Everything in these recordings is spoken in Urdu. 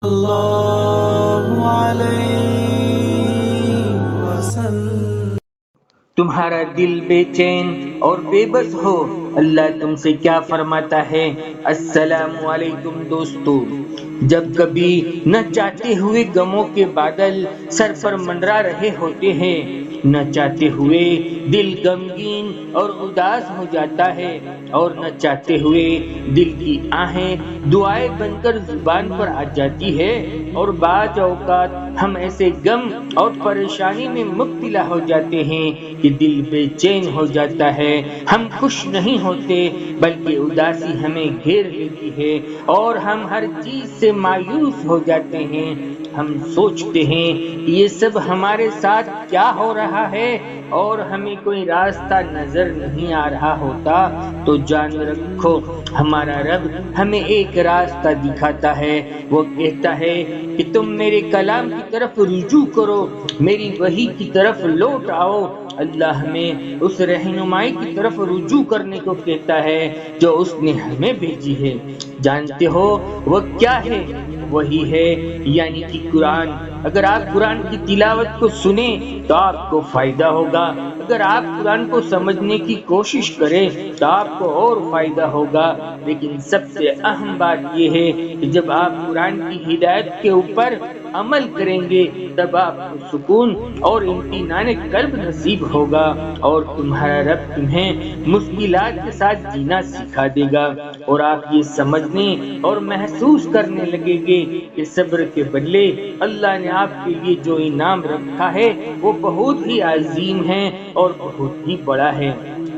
اللہ علیہ وسلم۔ تمہارا دل بے چین اور بے بس ہو، اللہ تم سے کیا فرماتا ہے؟ السلام علیکم دوستو، جب کبھی نہ چاہتے ہوئے غموں کے بادل سر پر منڈرا رہے ہوتے ہیں، نہ چاہتے ہوئے دل غمگین اور اداس ہو جاتا ہے، اور نہ چاہتے ہوئے دل کی آہیں دعائیں بن کر زبان پر آ جاتی ہے، اور بعض اوقات ہم ایسے غم اور پریشانی میں مبتلا ہو جاتے ہیں کہ دل بے چین ہو جاتا ہے، ہم خوش نہیں ہوتے بلکہ اداسی ہمیں گھیر لیتی ہے، اور ہم ہر چیز سے مایوس ہو جاتے ہیں۔ ہم سوچتے ہیں کہ یہ سب ہمارے ساتھ کیا ہو رہا ہے، اور ہمیں کوئی راستہ نظر نہیں آ رہا ہوتا، تو جان رکھو ہمارا رب ہمیں ایک راستہ دکھاتا ہے۔ وہ کہتا ہے کہ تم میرے کلام کی طرف رجوع کرو، میری وحی کی طرف لوٹ آؤ۔ اللہ ہمیں اس رہنمائی کی طرف رجوع کرنے کو کہتا ہے جو اس نے ہمیں بھیجی ہے۔ جانتے ہو وہ کیا ہے؟ وہی ہے یعنی کہ قرآن۔ اگر آپ قرآن کی تلاوت کو سنیں تو آپ کو فائدہ ہوگا، اگر آپ قرآن کو سمجھنے کی کوشش کریں تو آپ کو اور فائدہ ہوگا، لیکن سب سے اہم بات یہ ہے کہ جب آپ قرآن کی ہدایت کے اوپر عمل کریں گے تب آپ کو سکون اور اطمینان قلب نصیب ہوگا، اور تمہارا رب تمہیں مشکلات کے ساتھ جینا سکھا دے گا، اور آپ یہ سمجھنے اور محسوس کرنے لگے گے کہ صبر کے بدلے اللہ نے آپ کے لیے جو انعام رکھا ہے وہ بہت ہی عظیم ہے اور بہت ہی بڑا ہے۔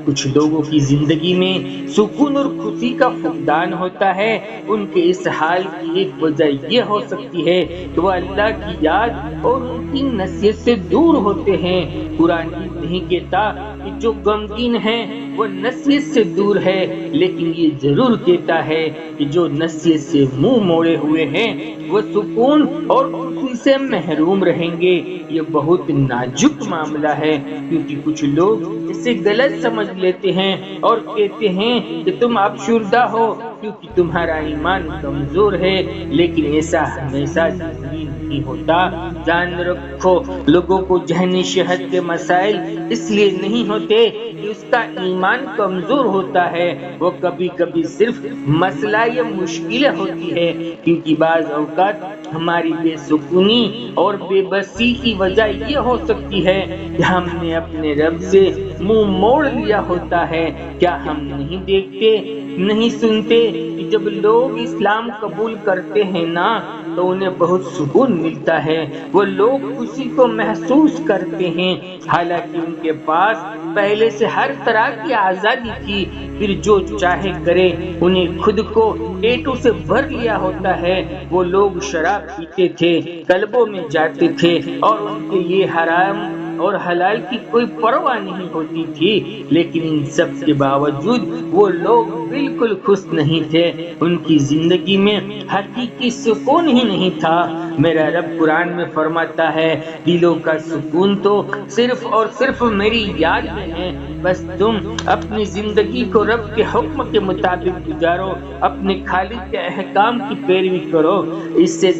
کچھ لوگوں کی زندگی میں سکون اور خوشی کا فقدان ہوتا ہے، ان کے اس حال کی ایک وجہ یہ ہو سکتی ہے کہ وہ اللہ کی یاد اور ان کی نصیحت سے دور ہوتے ہیں۔ قرآن نہیں کہتا کہ جو غمگین ہے وہ نصیحت سے دور ہے، لیکن یہ ضرور کہتا ہے کہ جو نصیحت سے منہ موڑے ہوئے ہیں وہ سکون اور خوشی سے محروم رہیں گے۔ یہ بہت نازک معاملہ ہے، کیونکہ کچھ لوگ اسے غلط سمجھ لیتے ہیں اور کہتے ہیں کہ تم افسردہ ہو کیونکہ تمہارا ایمان کمزور ہے، لیکن ایسا ہمیشہ ضروری نہیں ہوتا۔ جان رکھو لوگوں کو ذہنی صحت کے مسائل اس لیے نہیں ہوتے کہ اس کا ایمان کمزور ہوتا ہے، وہ کبھی کبھی صرف مسئلہ یا مشکلیں ہوتی ہے، کیونکہ بعض اوقات ہماری بے سکونی اور بے بسی کی وجہ یہ ہو سکتی ہے کہ ہم نے اپنے رب سے منہ موڑ لیا ہوتا ہے۔ کیا ہم نہیں دیکھتے، نہیں سنتے کہ جب لوگ اسلام قبول کرتے ہیں نا تو انہیں بہت سکون ملتا ہے، وہ لوگ خوشی کو محسوس کرتے ہیں، حالانکہ ان کے پاس پہلے سے ہر طرح کی آزادی تھی، پھر جو چاہے کرے، انہیں خود کو ٹیٹو سے بھر لیا ہوتا ہے۔ وہ لوگ شراب پیتے تھے، کلبوں میں جاتے تھے، اور ان کے لیے حرام اور حلال کی کوئی پرواہ نہیں ہوتی تھی، لیکن ان سب کے باوجود وہ لوگ بالکل خوش نہیں تھے، ان کی زندگی میں حقیقی سکون ہی نہیں تھا۔ میرا رب قرآن میں فرماتا ہے دلوں کا سکون تو صرف اور صرف میری یاد میں ہے، بس تم اپنی زندگی کو رب کے حکم کے مطابق گزارو، اپنے خالق کے احکام کی پیروی کرو، اس سے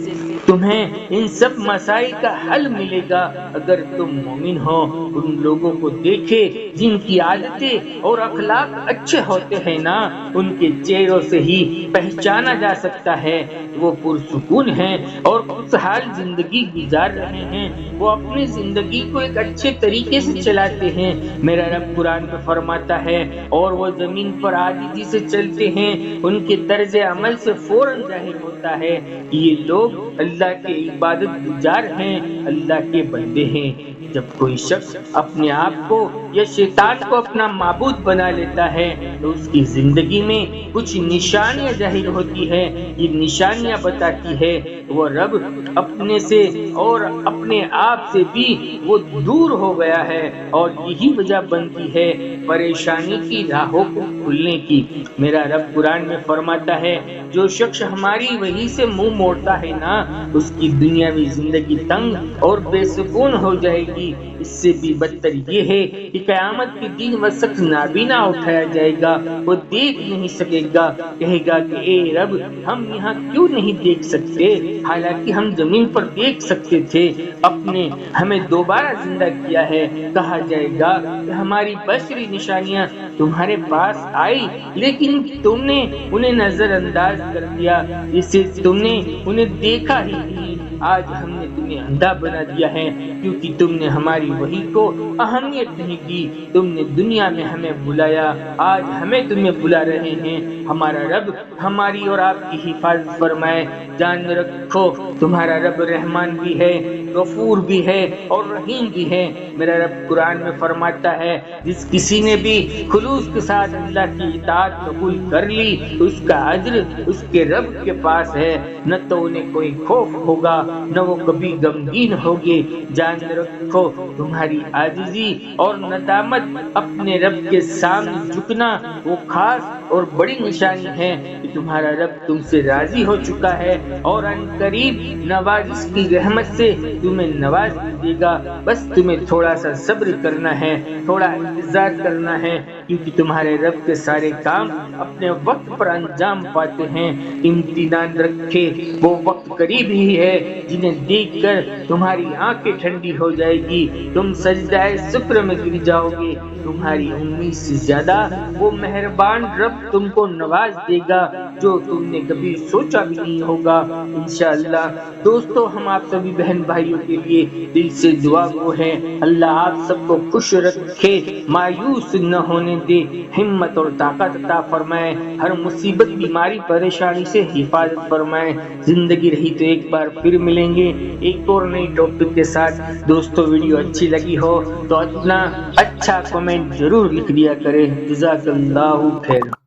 تمہیں ان سب مسائل کا حل ملے گا۔ اگر تم مومن ہو، ان لوگوں کو دیکھے جن کی عادتیں اور اخلاق اچھے ہوتے ہیں نا، ان کے چہروں سے ہی پہچانا جا سکتا ہے وہ پرسکون ہیں اور خوشحال زندگی گزار رہے ہیں، وہ اپنی زندگی کو ایک اچھے طریقے سے چلاتے ہیں۔ میرا رب قرآن میں فرماتا ہے اور وہ زمین پر عاجزی سے چلتے ہیں، ان کے طرز عمل سے فوراً ظاہر ہوتا ہے کہ یہ لوگ اللہ کے عبادت گزار ہیں، اللہ کے بندے ہیں۔ جب کوئی شخص اپنے آپ کو یا شیطان کو اپنا معبود بنا لیتا ہے تو اس کی زندگی میں کچھ نشانیاں ظاہر ہوتی ہیں۔ یہ نشانیاں بتاتی ہے وہ رب اپنے سے اور اپنے آپ سے بھی وہ دور ہو گیا ہے، اور یہی وجہ بنتی ہے پریشانی کی راہوں کو کھلنے کی۔ میرا رب قرآن میں فرماتا ہے جو شخص ہماری وحی سے منہ موڑتا ہے نا، اس کی دنیاوی زندگی تنگ اور بے سکون ہو جائے گی۔ اس سے بھی بدتر یہ ہے کہ قیامت کے دن وہ شخص نابینا اٹھایا جائے گا، وہ دیکھ نہیں سکے گا، کہے گا کہ اے رب ہم یہاں کیوں نہیں دیکھ سکتے، حالانکہ ہم زمین پر دیکھ سکتے تھے، اپنے ہمیں دوبارہ زندہ کیا ہے۔ کہا جائے گا کہ ہماری بشری نشانیاں تمہارے پاس آئی لیکن تم نے انہیں نظر انداز کر دیا، اسے تم نے انہیں دیکھا ہی نہیں۔ آج ہم نے تمہیں اندھا بنا دیا ہے کیونکہ تم نے ہماری وحی کو اہمیت نہیں دی۔ تم نے دنیا میں ہمیں بلایا، آج ہمیں تمہیں بلا رہے ہیں۔ ہمارا رب ہماری اور آپ کی حفاظت فرمائے۔ جان رکھو تمہارا رب رحمان بھی ہے، غفور بھی ہے اور رحیم بھی ہے۔ میرا رب قرآن میں فرماتا ہے، جس کسی نے بھی خلوص کے ساتھ اللہ کی اطاعت قبول کر لی، اس کا اجر اس کے رب کے پاس ہے، نہ تو انہیں کوئی خوف ہوگا نہ وہ کبھی غمگین ہوگے۔ جان رکھو تمہاری عاجزی اور ندامت اپنے رب کے سامنے جھکنا وہ خاص اور بڑی نشانی ہے کہ تمہارا رب تم سے راضی ہو چکا ہے اور ان قریب نوازش کی رحمت سے تمہیں نواز دے گا۔ بس تمہیں تھوڑا سا صبر کرنا ہے، تھوڑا انتظار کرنا ہے، کیونکہ تمہارے رب کے سارے کام اپنے وقت پر انجام پاتے ہیں۔ امتنان رکھے وہ وقت قریب ہی ہے جنہیں دیکھ کر تمہاری آنکھیں ٹھنڈی ہو جائے گی، تم سجدہ شکر میں گر جاؤ گے۔ تمہاری امید سے زیادہ وہ مہربان رب تم کو نواز دے گا جو تم نے کبھی سوچا بھی نہیں ہوگا انشاءاللہ۔ دوستو، ہم آپ سبھی بہن بھائیوں کے لیے دل سے دعا گو ہیں، اللہ آپ سب کو خوش رکھے، مایوس نہ ہونے دے، ہمت اور طاقت عطا فرمائے، ہر مصیبت بیماری پریشانی سے حفاظت فرمائے۔ زندگی رہی تو ایک بار پھر ملیں گے ایک اور نئی ٹاپک کے ساتھ۔ دوستو، ویڈیو اچھی لگی ہو تو اپنا اچھا کمنٹ ضرور لکھ دیا کریں۔ جزاک اللہ خیر۔